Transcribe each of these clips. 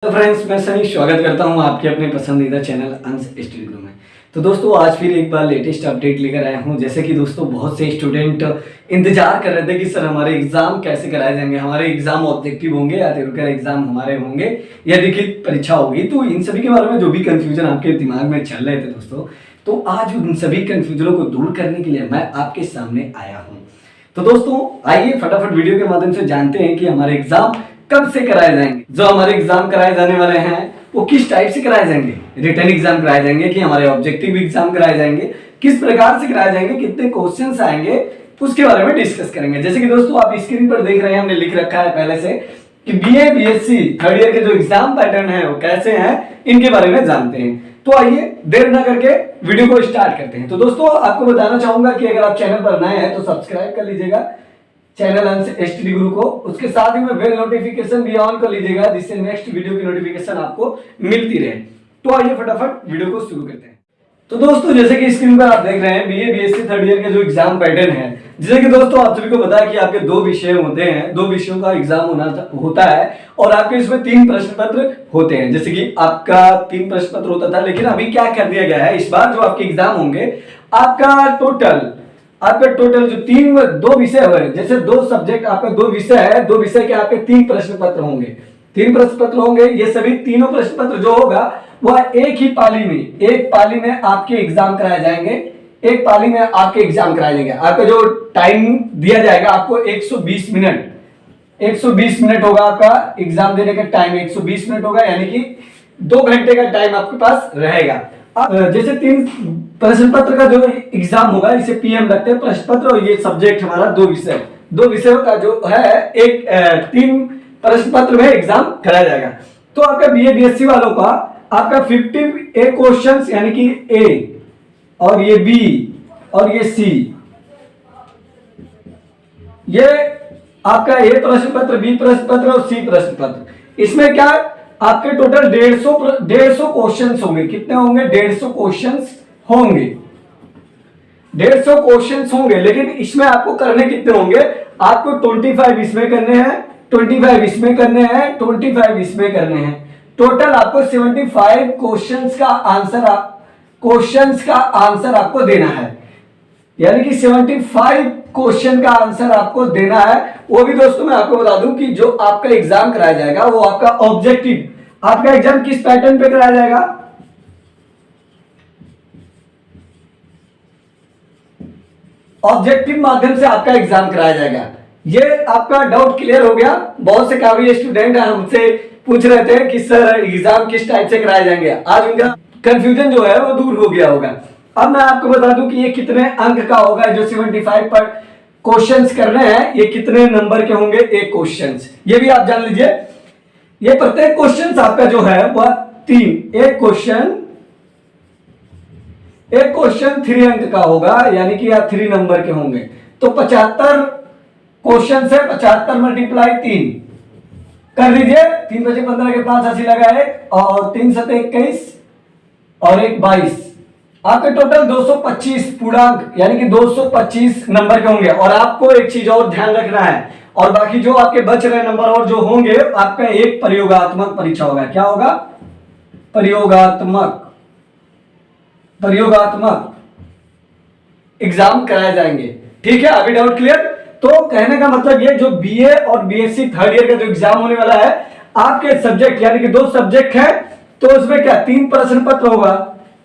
तो फ्रेंड्स, मैं सनी स्वागत करता हूं आपके अपने पसंदीदा चैनल अंश स्टडी गुरु में। तो दोस्तों, आज फिर एक बार लेटेस्ट अपडेट लेकर आया हूं। जैसे कि दोस्तों, बहुत से स्टूडेंट इंतजार कर रहे थे कि सर हमारे एग्जाम कैसे कराए जाएंगे, हमारे एग्जाम ऑब्जेक्टिव होंगे या रेगुलर एग्जाम हमारे होंगे या लिखित परीक्षा होगी। तो इन सभी के बारे में जो भी कंफ्यूजन आपके दिमाग में चल रहे थे दोस्तों, तो आज उन सभी कंफ्यूजनों को दूर करने के लिए मैं आपके सामने आया हूँ। तो दोस्तों, आइए फटाफट वीडियो के माध्यम से जानते हैं कि हमारे एग्जाम कब से कराए जाएंगे। जो हमारे एग्जाम कराए जाने वाले हैं वो किस टाइप से कराए जाएंगे, रिटर्न एग्जाम कराए जाएंगे कि हमारे ऑब्जेक्टिव एग्जाम कराए जाएंगे, किस प्रकार से कराए जाएंगे, कितने क्वेश्चंस आएंगे, उसके बारे में डिस्कस करेंगे। जैसे कि दोस्तों, आप स्क्रीन पर देख रहे हैं, हमने लिख रखा है पहले से कि बीए बीएससी थर्ड ईयर के जो एग्जाम पैटर्न है वो कैसे हैं, इनके बारे में जानते हैं। तो आइए देर ना करके वीडियो को स्टार्ट करते हैं। तो दोस्तों, आपको बताना चाहूंगा कि अगर आप चैनल पर नए हैं तो सब्सक्राइब कर लीजिएगा चैनल अंश स्टडी गुरु को। उसके साथ ही में बेल नोटिफिकेशन भी ऑन कर लीजिएगा, जिससे नेक्स्ट वीडियो की नोटिफिकेशन आपको मिलती रहे। तो आइए फटाफट वीडियो को शुरू करते हैं। तो दोस्तों, जैसे कि स्क्रीन पर आप देख रहे हैं, बीए बीएससी थर्ड ईयर के जो एग्जाम पैटर्न है, जैसे कि दोस्तों आप सभी को पता है कि आपके दो विषय होते हैं, दो विषयों का एग्जाम होता है और आपके इसमें 3 प्रश्न पत्र होते हैं। जैसे कि आपका 3 प्रश्न पत्र होता था, लेकिन अभी क्या कर दिया गया है, इस बार जो आपके एग्जाम होंगे, आपका टोटल जो दो विषय हुए, जैसे 2 सब्जेक्ट आपका 2 विषय है, 2 विषय के आपके 3 प्रश्न पत्र होंगे। 3 प्रश्न पत्र होंगे। ये सभी तीनों प्रश्न पत्र जो होगा वह एक पाली में आपके एग्जाम कराए जाएंगे। एक पाली में आपके एग्जाम कराए जाएंगे। आपका जो टाइम दिया जाएगा आपको 120 मिनट होगा। आपका एग्जाम देने का टाइम 120 मिनट होगा, यानी कि 2 घंटे का टाइम आपके पास रहेगा। जैसे 3 प्रश्न पत्र का जो एग्जाम होगा, इसे पीएम रखते हैं प्रश्न पत्र, और ये सब्जेक्ट हमारा 2 विषयों का जो है 3 प्रश्न पत्र में एग्जाम कराया जाएगा। तो आपका बीए बीएससी वालों का आपका 50 ए क्वेश्चंस, यानी कि ए और ये बी और ये सी, ये आपका ए प्रश्न पत्र, बी प्रश्न पत्र और सी प्रश्न पत्र। इसमें क्या आपके टोटल 150 क्वेश्चंस होंगे। कितने होंगे? 150 क्वेश्चंस होंगे। 150 क्वेश्चंस होंगे, लेकिन इसमें आपको करने कितने होंगे? आपको 25 इसमें करने हैं, 25 इसमें करने हैं, 25 इसमें करने हैं। टोटल आपको 75 क्वेश्चंस का आंसर आपको देना है, यानी कि 75 क्वेश्चन का आंसर आपको देना है। वो भी दोस्तों मैं आपको बता दूं कि जो आपका एग्जाम कराया जाएगा वो आपका ऑब्जेक्टिव, आपका एग्जाम किस पैटर्न पे कराया जाएगा? ऑब्जेक्टिव माध्यम से आपका एग्जाम कराया जाएगा। ये आपका डाउट क्लियर हो गया? बहुत से काफी स्टूडेंट हमसे पूछ रहे थे कि सर एग्जाम किस टाइप से कराए जाएंगे। आज उनका कंफ्यूजन जो है वो दूर हो गया होगा। अब मैं आपको बता दूं कि ये कितने अंक का होगा। जो 75 पर क्वेश्चंस करने हैं, ये कितने नंबर के होंगे? एक क्वेश्चंस, ये भी आप जान लीजिए। ये प्रत्येक क्वेश्चंस आपका जो है वह 3, एक क्वेश्चन 3 अंक का होगा, यानी कि आप 3 नंबर के होंगे। तो 75 क्वेश्चन से 75 मल्टीप्लाई 3 कर लीजिए। 3 बचे 15 के 5 80 लगाए, और 3 7 21 और 1 22, आपके टोटल 225 पूर्णांक, यानी कि 225 नंबर के होंगे। और आपको एक चीज और ध्यान रखना है, और बाकी जो आपके बच रहे नंबर और जो होंगे, आपका एक प्रयोगात्मक परीक्षा होगा। क्या होगा? प्रयोगात्मक एग्जाम कराए जाएंगे। ठीक है, अभी डाउट क्लियर? तो कहने का मतलब ये, जो बीए और बीएससी थर्ड ईयर का जो एग्जाम होने वाला है, आपके सब्जेक्ट यानी कि 2 सब्जेक्ट है, तो उसमें क्या 3 प्रश्न पत्र होगा।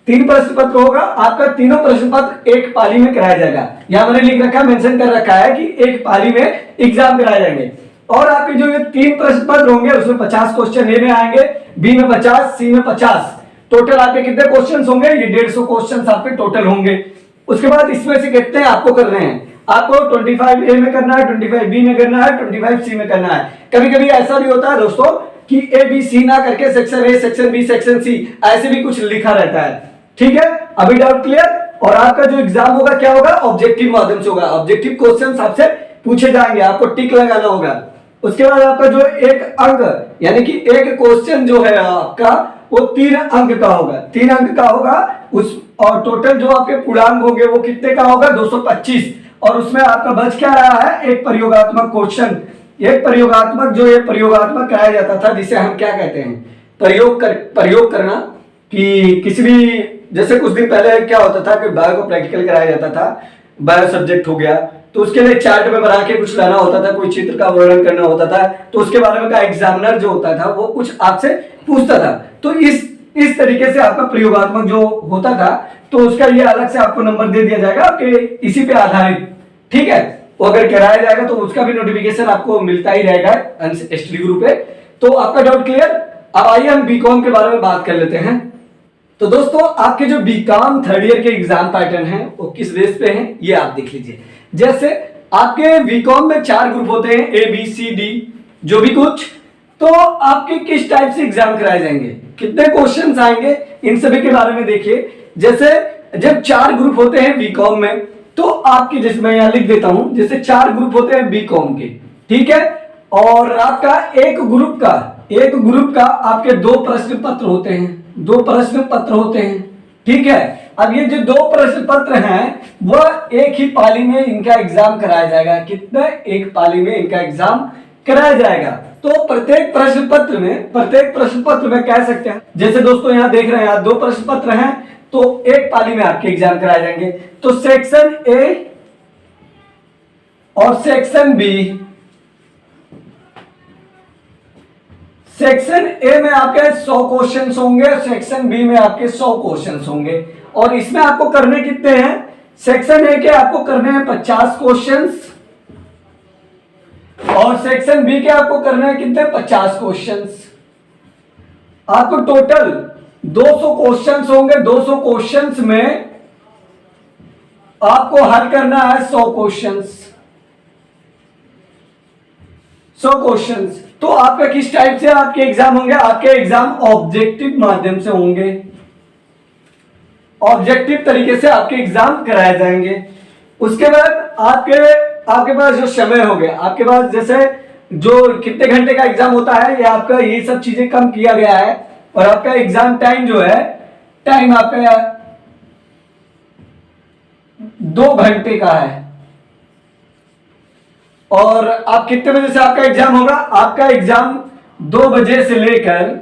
3 प्रश्न पत्र होगा। आपका तीनों प्रश्न पत्र एक पाली में कराया जाएगा। यहां मैंने लिख रखा है, मेंशन कर रखा है कि एक पाली में एग्जाम कराए जाएंगे। और आपके जो ये 3 प्रश्न पत्र होंगे, उसमें 50 क्वेश्चन ए में आएंगे, बी में 50, सी में 50। टोटल आपके कितने क्वेश्चन होंगे? ये 150 क्वेश्चन आपके टोटल होंगे। उसके बाद इसमें से कितने आपको करने हैं? आपको 25 ए में करना है, 25 बी में करना है, 25 सी में करना है। कभी कभी ऐसा भी होता है दोस्तों कि ए बी सी ना करके section A, section B, section C, ऐसे भी कुछ लिखा रहता है। ठीक है, अभी डाउट क्लियर? और आपका जो एग्जाम होगा क्या होगा? ऑब्जेक्टिव माध्यम से होगा। ऑब्जेक्टिव क्वेश्चन आपसे पूछे जाएंगे, आपको टिक लगाना होगा। उसके बाद आपका जो एक अंक, यानी कि एक क्वेश्चन जो है आपका, वो 3 अंक का होगा। 3 अंक का होगा उस, और टोटल जो आपके पूर्णांक होंगे वो कितने का होगा? 225। और उसमें आपका बच क्या रहा है? एक प्रयोगात्मक क्वेश्चन। एक प्रयोगात्मक, जो ये प्रयोगात्मक कराया जाता था, जिसे हम क्या कहते हैं? प्रयोग करना कि किसी भी, जैसे कुछ दिन पहले क्या होता था कि बायो को प्रैक्टिकल कराया जाता था, बायो सब्जेक्ट हो गया, तो उसके लिए चार्ट में बना के कुछ लाना होता था, कोई चित्र का वर्णन करना होता था, तो उसके बारे में का एग्जामिनर जो होता था वो कुछ आपसे पूछता था। तो इस तरीके से आपका प्रयोगात्मक जो होता था तो उसका ये अलग से आपको नंबर दे दिया जाएगा आपके इसी पे आधारित, ठीक है। वो अगर कराया जाएगा तो उसका भी नोटिफिकेशन आपको मिलता ही रहेगा अंश स्टडी ग्रुप पे। तो आपका डाउट क्लियर। अब आइए हम बीकॉम के बारे में बात कर लेते हैं। तो दोस्तों आपके जो बीकॉम थर्ड ईयर के एग्जाम पैटर्न है वो किस बेस पे हैं ये आप देख लीजिए। जैसे आपके बीकॉम में 4 ग्रुप होते हैं, ए बी सी डी जो भी कुछ। तो आपके किस टाइप से एग्जाम कराए जाएंगे, कितने क्वेश्चंस आएंगे, इन सभी के बारे में देखिए। जैसे जब 4 ग्रुप होते हैं बीकॉम में तो आपके, जैसे मैं यहां लिख देता हूं, जैसे 4 ग्रुप होते हैं बीकॉम के, ठीक है। और आपका एक ग्रुप का आपके 2 प्रश्न पत्र होते हैं, 2 प्रश्न पत्र होते हैं, ठीक है। अब ये जो 2 प्रश्न पत्र हैं वह एक ही पाली में इनका एग्जाम कराया जाएगा। कितने, एक पाली में इनका एग्जाम कराया जाएगा। तो प्रत्येक प्रश्न पत्र में कह सकते हैं, जैसे दोस्तों यहां देख रहे हैं, 2 प्रश्न पत्र हैं तो एक पाली में आपके एग्जाम कराए जाएंगे। तो सेक्शन ए और सेक्शन बी, सेक्शन ए में आपके 100 क्वेश्चंस होंगे, सेक्शन बी में आपके 100 क्वेश्चंस होंगे। और इसमें आपको करने कितने हैं, सेक्शन ए के आपको करने हैं 50 क्वेश्चंस और सेक्शन बी के आपको करने हैं कितने, 50 क्वेश्चंस। आपको टोटल 200 क्वेश्चंस होंगे। 200 क्वेश्चंस में आपको हल करना है 100 क्वेश्चंस। तो आपका किस टाइप से आपके एग्जाम होंगे, आपके एग्जाम ऑब्जेक्टिव माध्यम से होंगे, ऑब्जेक्टिव तरीके से आपके एग्जाम कराए जाएंगे। उसके बाद आपके पास जो समय हो गया, आपके पास जैसे जो कितने घंटे का एग्जाम होता है ये आपका, ये सब चीजें कम किया गया है। और आपका एग्जाम टाइम जो है, टाइम आपका 2 घंटे का है। और आप कितने बजे से आपका एग्जाम होगा, आपका एग्जाम 2 बजे से लेकर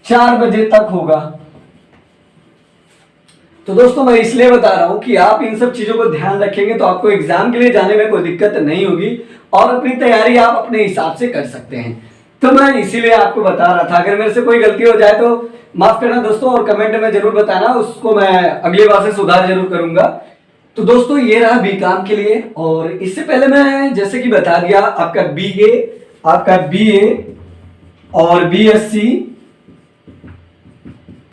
4 बजे तक होगा। तो दोस्तों मैं इसलिए बता रहा हूं कि आप इन सब चीजों को ध्यान रखेंगे तो आपको एग्जाम के लिए जाने में कोई दिक्कत नहीं होगी और अपनी तैयारी आप अपने हिसाब से कर सकते हैं। तो मैं इसीलिए आपको बता रहा था। अगर मेरे से कोई गलती हो जाए तो माफ करना दोस्तों, और कमेंट में जरूर बताना, उसको मैं अगली बार से सुधार जरूर करूंगा। तो दोस्तों ये रहा बीकॉम के लिए। और इससे पहले मैं जैसे कि बता दिया, आपका बीए और बीएससी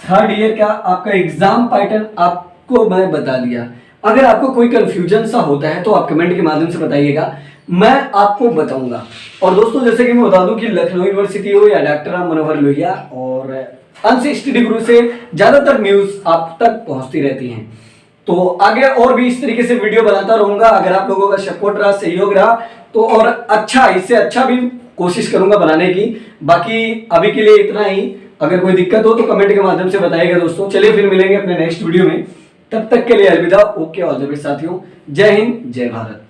थर्ड ईयर का आपका एग्जाम पैटर्न आपको मैं बता दिया। अगर आपको कोई कंफ्यूजन सा होता है तो आप कमेंट के माध्यम से बताइएगा, मैं आपको बताऊंगा। और दोस्तों जैसे कि मैं बता दूं कि लखनऊ यूनिवर्सिटी हो या डॉक्टर राम मनोहर लोहिया और अंश स्टडी गुरु से ज्यादातर न्यूज आप तक पहुंचती रहती हैं। तो आगे और भी इस तरीके से वीडियो बनाता रहूंगा। अगर आप लोगों का सपोर्ट रहा, सहयोग रहा तो और अच्छा, इससे अच्छा भी कोशिश करूंगा बनाने की। बाकी अभी के लिए इतना ही। अगर कोई दिक्कत हो तो कमेंट के माध्यम से बताइएगा दोस्तों। चलिए फिर मिलेंगे अपने नेक्स्ट वीडियो में, तब तक के लिए अलविदा। ओके ऑल द बेस्ट साथियों, जय हिंद जय भारत।